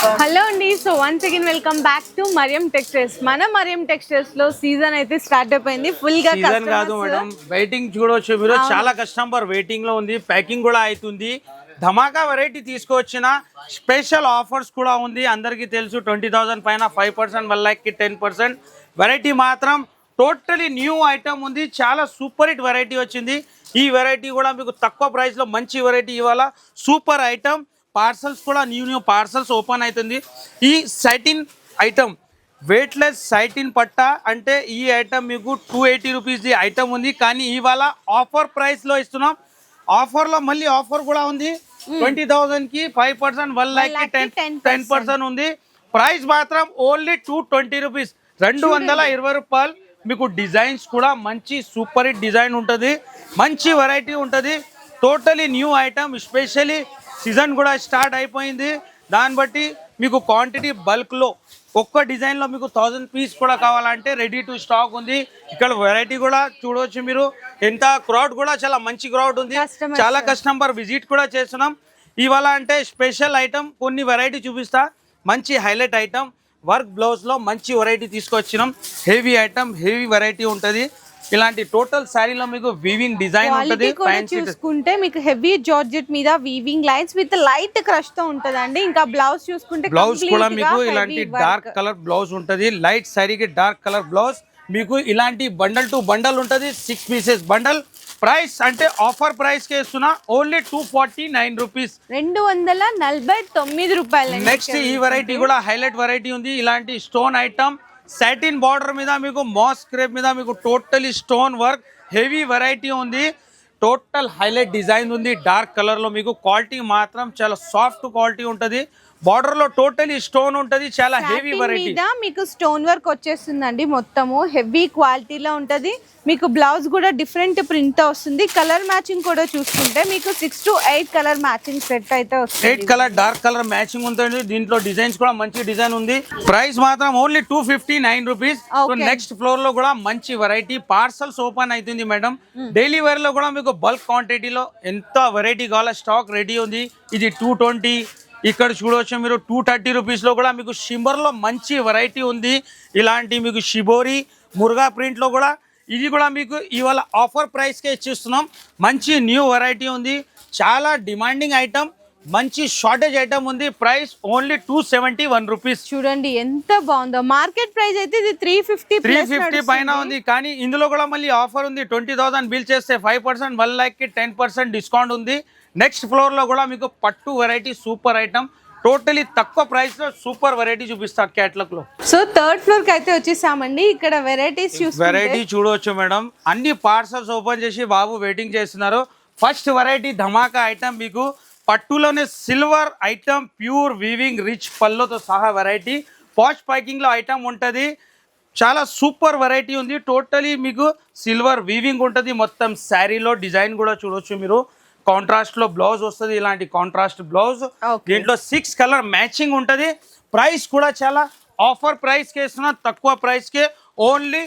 Hello అండి. So once again welcome back to Mariyam textiles. మన Mariyam textiles లో సీజన్ అయితే స్టార్ట్ అయిపోయింది. ఫుల్ గా సీజన్ కాదు మేడం, వెయిటింగ్ చూడవచ్చు మీరు. చాలా కస్టమర్ వెయిటింగ్ లో ఉంది. ప్యాకింగ్ కూడా అవుతుంది. ధమాకా వెరైటీ తీసుకొచ్చిన స్పెషల్ ఆఫర్స్ కూడా ఉంది. అందరికీ తెలుసు 20,000 పైన 5%, 1 lakh కి 10%. వెరైటీ మాత్రం టోటలీ న్యూ ఐటమ్ ఉంది. చాలా సూపర్ హిట్ వెరైటీ వచ్చింది. ఈ వెరైటీ కూడా మీకు తక్కువ ప్రైస్ లో మంచి వెరైటీ ఇవాళ సూపర్ ఐటమ్. పార్సల్స్ కూడా న్యూ పార్సల్స్ ఓపెన్ అవుతుంది. ఈ సైటిన్ ఐటమ్ వెయిట్లెస్ సైటిన్ పట్టా అంటే ఈ ఐటమ్ మీకు 280 రూపీస్ది ఐటమ్ ఉంది. కానీ ఇవాళ ఆఫర్ ప్రైస్లో ఇస్తున్నాం. ఆఫర్లో మళ్ళీ ఆఫర్ కూడా ఉంది. 20,000కి 5%, 1 lakh కి 10% ఉంది. ప్రైస్ మాత్రం ఓన్లీ 220 రూపీస్, 220 రూపాయలు. మీకు డిజైన్స్ కూడా మంచి సూపర్ హిట్ డిజైన్ ఉంటుంది. మంచి వెరైటీ ఉంటుంది. Totally new item. Specially season కూడా స్టార్ట్ అయిపోయింది. దాన్ని బట్టి మీకు క్వాంటిటీ బల్క్లో ఒక్క డిజైన్లో మీకు 1000 పీస్ కూడా కావాలంటే రెడీ టు స్టాక్ ఉంది. ఇక్కడ వెరైటీ కూడా చూడవచ్చు మీరు. ఎంత క్రౌడ్ కూడా చాలా మంచి క్రౌడ్ ఉంది. చాలా కస్టమర్ విజిట్ కూడా చేస్తున్నాం. ఇవాళ అంటే స్పెషల్ ఐటమ్ కొన్ని వెరైటీ చూపిస్తా. మంచి హైలైట్ ఐటమ్ వర్క్ బ్లౌజ్లో మంచి వెరైటీ తీసుకొచ్చినాం. హెవీ ఐటమ్, హెవీ వెరైటీ ఉంటుంది. ఇలాంటి టోటల్ శారీలో మీకు వీవింగ్ డిజైన్ ఉంటుంది. చూసుకుంటే మీకు హెవీ జార్జెట్ మీద weaving lines with light crush తో ఉంటదండి. ఇంకా బ్లౌజ్ చూసుకుంటే బ్లౌజ్ కూడా మీకు ఇలాంటి డార్క్ కలర్ బ్లౌజ్ ఉంటుంది. లైట్ శారీకి డార్క్ కలర్ బ్లౌజ్. మీకు ఇలాంటి బండల్ టు బండల్ ఉంటుంది. 6 పీసెస్ బండల్. ప్రైస్ అంటే ఆఫర్ ప్రైస్ కి ఇస్తున్నా ఓన్లీ 249 రూపీస్, 249 రూపాయలు. నెక్స్ట్ ఈ వెరైటీ కూడా హైలైట్ వెరైటీ ఉంది. ఇలాంటి స్టోన్ ఐటమ్ సాటిన్ బార్డర్ మీద మీకు మాస్ క్రేప్ మీద మీకు totally stone work heavy variety ఉంది. టోటల్ హైలైట్ డిజైన్ ఉంది. డార్క్ కలర్ లో మీకు క్వాలిటీ మాత్రం చాలా సాఫ్ట్ క్వాలిటీ ఉంటుంది. బార్డర్ లో టోటలీ స్టోన్ ఉంటుంది. చాలా హెవీ వెరైటీ. మీకు స్టోన్ వర్క్ వచ్చేస్తుందండి. మొత్తము హెవీ క్వాలిటీలో ఉంటుంది. మీకు బ్లౌజ్ కూడా డిఫరెంట్ ప్రింట్ తో వస్తుంది. కలర్ మ్యాచింగ్ కూడా చూసుకుంటే మీకు 6 to 8 కలర్ మ్యాచింగ్ సెట్ అయితే వస్తుంది. 8 కలర్ డార్క్ కలర్ మ్యాచింగ్ ఉంటుంది. దీంట్లో డిజైన్స్ కూడా మంచి డిజైన్ ఉంది. ప్రైస్ మాత్రం ఓన్లీ 259 రూపీస్. నెక్స్ట్ ఫ్లోర్ లో కూడా మంచి వెరైటీ పార్సల్స్ ఓపెన్ అవుతుంది మేడం. డైలీ వేర్ లో కూడా మీకు బల్క్ క్వాంటిటీలో ఎంత వెరైటీ కావాలో స్టాక్ రెడీ ఉంది. ఇది 220. ఇక్కడ చూడవచ్చు మీరు 230 రూపీస్లో కూడా మీకు షిమ్మర్లో మంచి వెరైటీ ఉంది. ఇలాంటి మీకు షిబోరి మురుగా ప్రింట్లో కూడా ఇది కూడా మీకు ఇవాళ ఆఫర్ ప్రైస్కే ఇచ్చిస్తున్నాం. మంచి న్యూ వెరైటీ ఉంది. చాలా డిమాండింగ్ ఐటమ్, మంచి షార్టేజ్ ఐటమ్ ఉంది. Price only 271 rupees. చూడండి ఎంత బాగుందో. మార్కెట్ ప్రైస్ అయితే ఇది 350 పైన ఉంది. కానీ ఇందులో కూడా మళ్ళీ ఆఫర్ ఉంది. 20,000 బిల్ చేస్తే 5%, 1 lakh కి 10% డిస్కౌంట్ ఉంది. నెక్స్ట్ ఫ్లోర్ లో కూడా మీకు పట్టు వెరైటీ సూపర్ ఐటమ్ టోటలీ తక్కువ ప్రైస్ లో సూపర్ వెరైటీ చూపిస్తా క్యాటలాగ్ లో. సో థర్డ్ ఫ్లోర్ కి అయితే వచ్చేసామండి. ఇక్కడ వెరైటీస్ వెరైటీ చూడవచ్చు మేడం. అన్ని పార్సల్స్ ఓపెన్ చేసి బాబు వెయిటింగ్ చేస్తున్నారు. ఫస్ట్ వెరైటీ ధమాకా ఐటమ్ మీకు పట్టులోనే silver item, pure weaving rich పళ్ళతో సహా వెరైటీ. పాష్ ప్యాకింగ్ లో ఐటమ్ ఉంటుంది. చాలా సూపర్ వెరైటీ ఉంది. టోటలీ మీకు సిల్వర్ వీవింగ్ ఉంటుంది. మొత్తం శారీలో డిజైన్ కూడా చూడవచ్చు మీరు. కాంట్రాస్ట్ లో బ్లౌజ్ వస్తుంది. ఇలాంటి కాంట్రాస్ట్ బ్లౌజ్. దీంట్లో 6 కలర్ మ్యాచింగ్ ఉంటుంది. ప్రైస్ కూడా చాలా ఆఫర్ ప్రైస్ కి ఇస్తున్నా. తక్కువ ప్రైస్ కి ఓన్లీ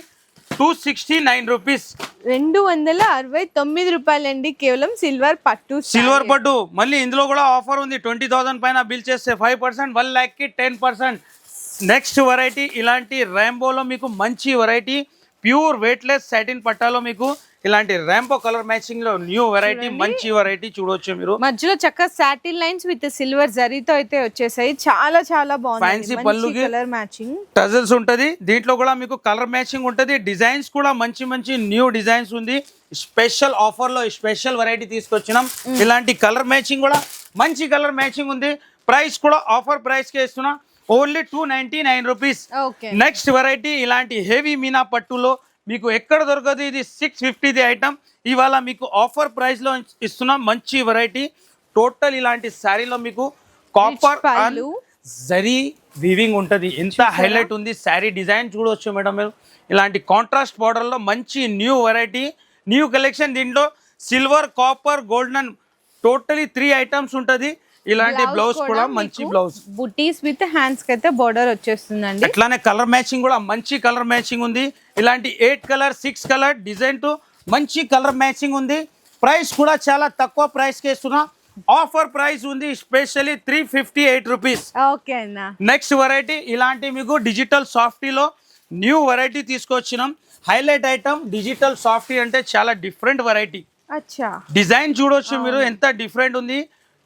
269 రూపీస్, 269 రూపాయలండి. కేవలం సిల్వర్ పట్టు. మళ్ళీ ఇందులో కూడా ఆఫర్ ఉంది. 20,000 పైన బిల్ చేస్తే 5%, 1 lakh కి 10%. నెక్స్ట్ వెరైటీ ఇలాంటి ర్యాంబోలో మీకు మంచి వెరైటీ ప్యూర్ వెయిట్లెస్ సాటిన్ పట్టాలో మీకు ఇలాంటి ర్యాంబో కలర్ మ్యాచింగ్ లో న్యూ వెరైటీ మంచి వెరైటీ చూడవచ్చు మీరు. మధ్యలో చక్కగా సాటిన్ లైన్స్ విత్ సిల్వర్ జరీతో అయితే వచ్చేసాయి. చాలా చాలా బాగుంది. ఫ్యాన్సీ పళ్ళుకి కలర్ మ్యాచింగ్ టజల్స్ ఉంటది. దీంట్లో కూడా మీకు కలర్ మ్యాచింగ్ ఉంటది. డిజైన్స్ కూడా మంచి మంచి న్యూ డిజైన్స్ ఉంది. స్పెషల్ ఆఫర్ లో స్పెషల్ వెరైటీ తీసుకొచ్చినాం. ఇలాంటి కలర్ మ్యాచింగ్ కూడా మంచి కలర్ మ్యాచింగ్ ఉంది. ప్రైస్ కూడా ఆఫర్ ప్రైస్ కే ఇస్తున్నా ఓన్లీ 299 రూపీస్. నెక్స్ట్ వెరైటీ ఇలాంటి హెవీ మీనా పట్టులో మీకు ఎక్కడ దొరకదు. ఇది 650ది ఐటమ్. ఇవాళ మీకు ఆఫర్ ప్రైస్ లో ఇస్తున్నాం. మంచి వెరైటీ టోటల్ ఇలాంటి శారీలో మీకు కాపర్ అండ్ జరీ వీవింగ్ ఉంటుంది. ఎంత హైలైట్ ఉంది. శారీ డిజైన్ చూడవచ్చు మేడం మీరు. ఇలాంటి కాంట్రాస్ట్ బార్డర్ లో మంచి న్యూ వెరైటీ, న్యూ కలెక్షన్. దీంట్లో silver, copper, golden totally 3 items ఉంటుంది. ఇలాంటి బ్లౌజ్ కూడా మంచి బ్లౌజ్ బుటీస్ విత్ హ్యాండ్స్ కి అయితే బోర్డర్ వచ్చేస్తుందండి. అట్లానే కలర్ మ్యాచింగ్ కూడా మంచి కలర్ మ్యాచింగ్ ఉంది. ఇలాంటి 8 కలర్ 6 కలర్ డిజైన్ తో మంచి కలర్ మ్యాచింగ్ ఉంది. ప్రైస్ కూడా చాలా తక్కువ ప్రైస్ కి ఇస్తున్నా ఆఫర్ ప్రైస్ ఉంది స్పెషల్లీ 358 రూపీస్. ఓకే అన్న. నెక్స్ట్ వెరైటీ ఇలాంటి మీకు డిజిటల్ సాఫ్టీలో న్యూ వెరైటీ తీసుకొచ్చినాం. హైలైట్ ఐటమ్ డిజిటల్ సాఫ్టీ అంటే చాలా డిఫరెంట్ వెరైటీ. అచ్చా, డిజైన్ చూడొచ్చు మీరు ఎంత డిఫరెంట్ ఉంది.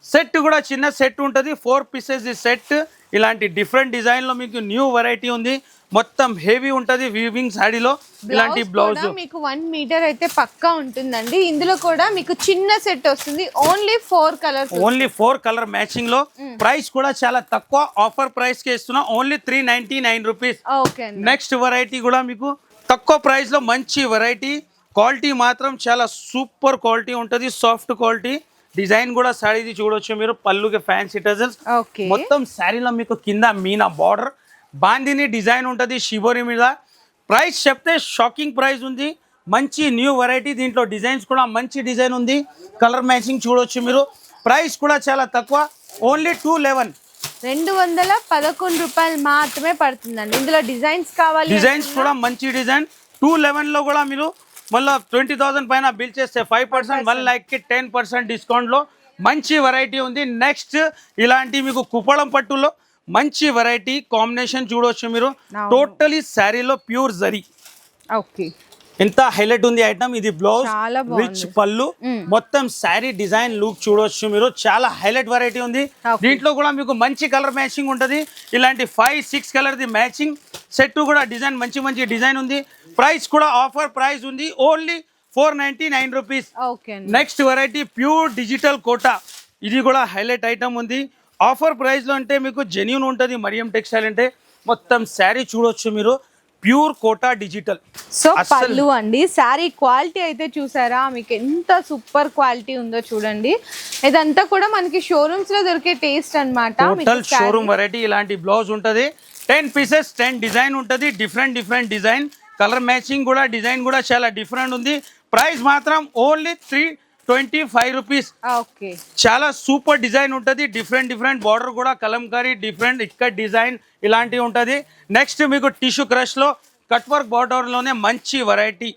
సెట్ కూడా చిన్న సెట్ ఉంటుంది, 4 పీసెస్ ఈ సెట్. ఇలాంటి డిఫరెంట్ డిజైన్ లో మీకు న్యూ వెరైటీ ఉంది. మొత్తం హెవీ ఉంటది వీవింగ్ సాడీలో. ఇలాంటి బ్లౌజ్ మీకు 1 మీటర్ అయితే పక్కా ఉంటుందండి. ఇందులో కూడా మీకు చిన్న సెట్ వస్తుంది. Only 4 colours, only 4 colour matching లో. ప్రైస్ కూడా చాలా తక్కువ, ఆఫర్ ప్రైస్ కి ఇస్తున్నా only 399 rupees. Okay. Next variety కూడా మీకు తక్కువ ప్రైస్ లో మంచి వెరైటీ. క్వాలిటీ మాత్రం చాలా సూపర్ క్వాలిటీ ఉంటుంది, సాఫ్ట్ క్వాలిటీ. డిజైన్ కూడా సాడీది చూడొచ్చు మీరు. పళ్ళుకి ఫ్యాన్సీ టజల్స్. మొత్తం శారీలో మీకు కింద మీనా బార్డర్, బాందిని డిజైన్ ఉంటుంది షిబోరి మీద. ప్రైస్ చెప్తే షాకింగ్ ప్రైస్ ఉంది. మంచి న్యూ వెరైటీ. దీంట్లో డిజైన్స్ కూడా మంచి డిజైన్ ఉంది. కలర్ మ్యాచింగ్ చూడొచ్చు మీరు. ప్రైస్ కూడా చాలా తక్కువ, ఓన్లీ 211. 211 రూపాయలు మాత్రమే పడుతుందండి. ఇందులో డిజైన్స్ కావాలి, డిజైన్స్ కూడా మంచి డిజైన్. 211 లో కూడా మీరు మళ్ళీ 20,000 పైన బిల్ చేస్తే 5%, 1 lakh కి 10% డిస్కౌంట్లో మంచి వెరైటీ ఉంది. నెక్స్ట్ ఇలాంటి మీకు కుప్పడం పట్టులో మంచి వెరైటీ కాంబినేషన్ చూడవచ్చు మీరు. టోటలీ శారీలో ప్యూర్ జరీ. ఓకే, ఎంత హైలైట్ ఉంది ఐటమ్. ఇది బ్లౌజ్, రిచ్ పళ్ళు, మొత్తం శారీ డిజైన్ లుక్ చూడవచ్చు మీరు. చాలా హైలైట్ వెరైటీ ఉంది. దీంట్లో కూడా మీకు మంచి కలర్ మ్యాచింగ్ ఉంటుంది. ఇలాంటి 5-6 కలర్ ది మ్యాచింగ్ సెట్ కూడా డిజైన్ మంచి మంచి డిజైన్ ఉంది. ప్రైస్ కూడా ఆఫర్ ప్రైస్ ఉంది, only 499 rupees. Next variety pure digital Kota. ఇది కూడా హైలైట్ ఐటమ్ ఉంది. ఆఫర్ ప్రైస్ లో అంటే మీకు జెన్యూన్ ఉంటుంది. మరియం టెక్స్టైల్ అంటే మొత్తం శారీ చూడొచ్చు మీరు. Pure quota digital. సో పళ్ళు అండి, శారీ క్వాలిటీ అయితే చూసారా మీకు ఎంత సూపర్ క్వాలిటీ ఉందో చూడండి. ఇదంతా కూడా మనకి షోరూమ్స్ లో దొరికే టేస్ట్ అన్నమాట. Total showroom variety. ఇలాంటి బ్లౌజ్ ఉంటుంది. 10 పీసెస్ 10 డిజైన్ ఉంటుంది. Different different design, colour matching కూడా డిజైన్ కూడా చాలా డిఫరెంట్ ఉంది. ప్రైస్ మాత్రం ఓన్లీ 325 రూపీస్. ఓకే, చాలా సూపర్ డిజైన్ ఉంటుంది. డిఫరెంట్ డిఫరెంట్ బార్డర్ కూడా కలంకారీ డిఫరెంట్ ఇక్కడ డిజైన్ ఇలాంటివి ఉంటుంది. నెక్స్ట్ మీకు టిష్యూ క్రష్ లో కట్ వర్క్ బార్డర్ లోనే మంచి వెరైటీ.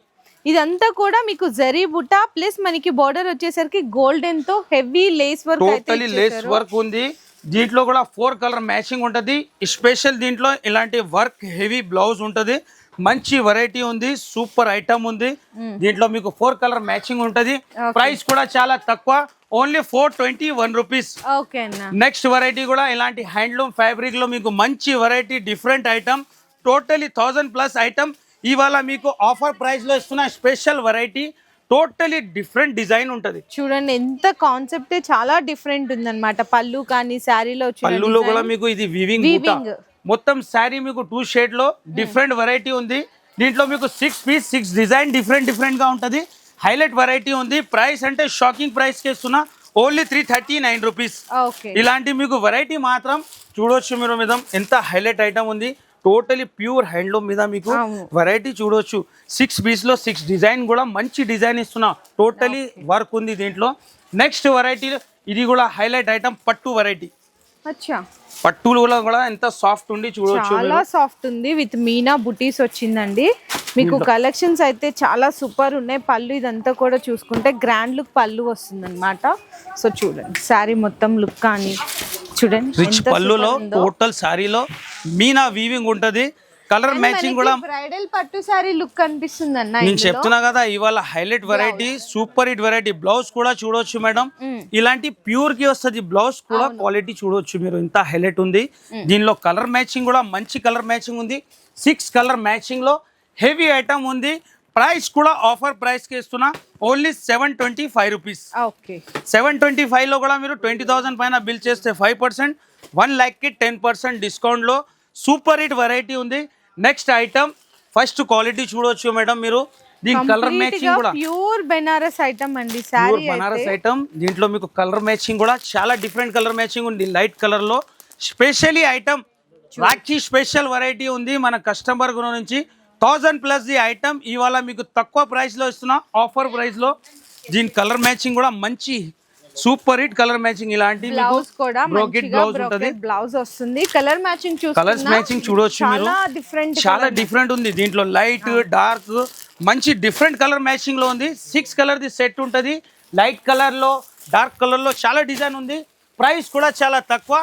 ఇదంతా కూడా మీకు జరీ బుట్ట ప్లస్ మనకి బార్డర్ వచ్చేసరికి గోల్డెన్ తో heavy lace work, totally lace work ఉంది. దీంట్లో కూడా 4 కలర్ మ్యాచింగ్ ఉంటుంది. స్పెషల్ దీంట్లో ఇలాంటి వర్క్ హెవీ బ్లౌజ్ ఉంటుంది. మంచి వెరైటీ ఉంది, సూపర్ ఐటమ్ ఉంది. దీంట్లో మీకు 4 కలర్ మ్యాచింగ్ ఉంటుంది. ప్రైస్ కూడా చాలా తక్కువ, ఓన్లీ 421 రూపీస్. నెక్స్ట్ వెరైటీ కూడా ఇలాంటి హ్యాండ్లూమ్ ఫ్యాబ్రిక్ లో మీకు మంచి variety different item. Totally 1000+ item. ఇవాళ మీకు ఆఫర్ ప్రైస్ లో ఇస్తున్న special variety. Totally different design ఉంటది. చూడండి ఎంత కాన్సెప్ట్ చాలా డిఫరెంట్ ఉందన్నమాట. పళ్ళు కానీ శారీలో పళ్ళులో కూడా మీకు ఇది వీవింగ్. మొత్తం శారీ మీకు 2 షేడ్ లో డిఫరెంట్ వెరైటీ ఉంది. దీంట్లో మీకు 6 పీస్ 6 డిజైన్ డిఫరెంట్ డిఫరెంట్ గా ఉంటది. హైలైట్ వెరైటీ ఉంది. ప్రైస్ అంటే షాకింగ్ ప్రైస్ కి ఇస్తున్నా, ఓన్లీ 339 రూపీస్. ఇలాంటి మీకు వెరైటీ మాత్రం చూడొచ్చు మీరు. మీద ఎంత హైలైట్ ఐటమ్ ఉంది. టోటలీ ప్యూర్ హ్యాండ్లూమ్ మీద మీకు వెరైటీ చూడొచ్చు. 6 పీస్ లో 6 డిజైన్ కూడా మంచి డిజైన్ ఇస్తున్నా. టోటలీ వర్క్ ఉంది దీంట్లో. నెక్స్ట్ వెరైటీ ఇది కూడా హైలైట్ ఐటమ్ పట్టు వెరైటీ. పట్టులు కూడా ఎంత సాఫ్ట్ ఉంది చూడొచ్చు. చాలా సాఫ్ట్ ఉంది. విత్ మీనా బుటీస్ వచ్చిందండి. మీకు కలెక్షన్స్ అయితే చాలా సూపర్ ఉన్నాయి. పళ్ళు ఇదంతా కూడా చూసుకుంటే గ్రాండ్ లుక్ పళ్ళు వస్తుంది అనమాట. సో చూడండి శారీ మొత్తం లుక్ కానీ చూడండి. రిచ్ పళ్ళులో టోటల్ శారీలో మీనా వీవింగ్ ఉంటది. కలర్ మ్యాచింగ్ కూడా బ్రైడల్ పట్టు సారీ లుక్ కనిపిస్తుంది అన్న. నేను చెప్తున్నా కదా ఇవాళ highlight variety, super hit variety. Blouse కూడా చూడొచ్చు మేడం. ఇలాంటి ప్యూర్ కి వస్తుంది బ్లౌజ్ కూడా. క్వాలిటీ చూడొచ్చు మీరు, ఇంత హైలైట్ ఉంది. దీనిలో కలర్ మ్యాచింగ్ కూడా మంచి కలర్ మ్యాచింగ్ ఉంది. 6 కలర్ మ్యాచింగ్ లో హెవీ ఐటమ్ ఉంది. ప్రైస్ కూడా ఆఫర్ ప్రైస్ కి ఇస్తున్నా, ఓన్లీ 725 రూపీస్. 725 లో కూడా మీరు 20,000 పైన బిల్ చేస్తే 5%, 1 lakh కి 10% డిస్కౌంట్ లో సూపర్ హిట్ వెరైటీ ఉంది. నెక్స్ట్ ఐటమ్ ఫస్ట్ క్వాలిటీ చూడొచ్చు మేడం మీరు. దీని కలర్ మ్యాచింగ్ కూడా ప్యూర్ బెనారస్ ఐటమ్ అండి. Pure Benaras item. దీంట్లో మీకు కలర్ మ్యాచింగ్ కూడా చాలా డిఫరెంట్ కలర్ మ్యాచింగ్ ఉంది. లైట్ కలర్ లో specially item Rakhi special variety ఉంది మన కస్టమర్ నుంచి. 1000+ ది ఐటమ్ ఇవాళ మీకు తక్కువ ప్రైస్ లో ఇస్తున్నా, ఆఫర్ ప్రైస్ లో. దీని కలర్ మ్యాచింగ్ కూడా మంచి సూపర్ హిట్ కలర్ మ్యాచింగ్. ఇలాంటి బ్లౌజ్ కూడా బ్రోకెట్ బ్లౌజ్ ఉంటది. బ్లౌజ్ వస్తుంది. కలర్ మ్యాచింగ్ కలర్స్ మ్యాచింగ్ చూడొచ్చు మీరు. చాలా డిఫరెంట్ ఉంది. దీంట్లో లైట్ డార్క్ మంచి డిఫరెంట్ కలర్ మ్యాచింగ్ లో ఉంది. 6 కలర్ ది సెట్ ఉంటది. లైట్ కలర్ లో డార్క్ కలర్లో చాలా డిజైన్ ఉంది. ప్రైస్ కూడా చాలా తక్కువ,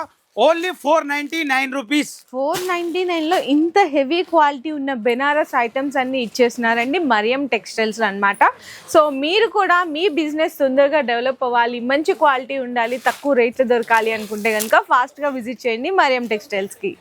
ఓన్లీ 499 రూపీస్. 499లో ఇంత హెవీ క్వాలిటీ ఉన్న బెనారస్ ఐటమ్స్ అన్ని ఇచ్చేస్తున్నారండి మరియం టెక్స్టైల్స్ అన్నమాట. సో మీరు కూడా మీ బిజినెస్ తొందరగా డెవలప్ అవ్వాలి, మంచి క్వాలిటీ ఉండాలి, తక్కువ రేట్లో దొరకాలి అనుకుంటే కనుక ఫాస్ట్గా విజిట్ చేయండి మరియం టెక్స్టైల్స్కి.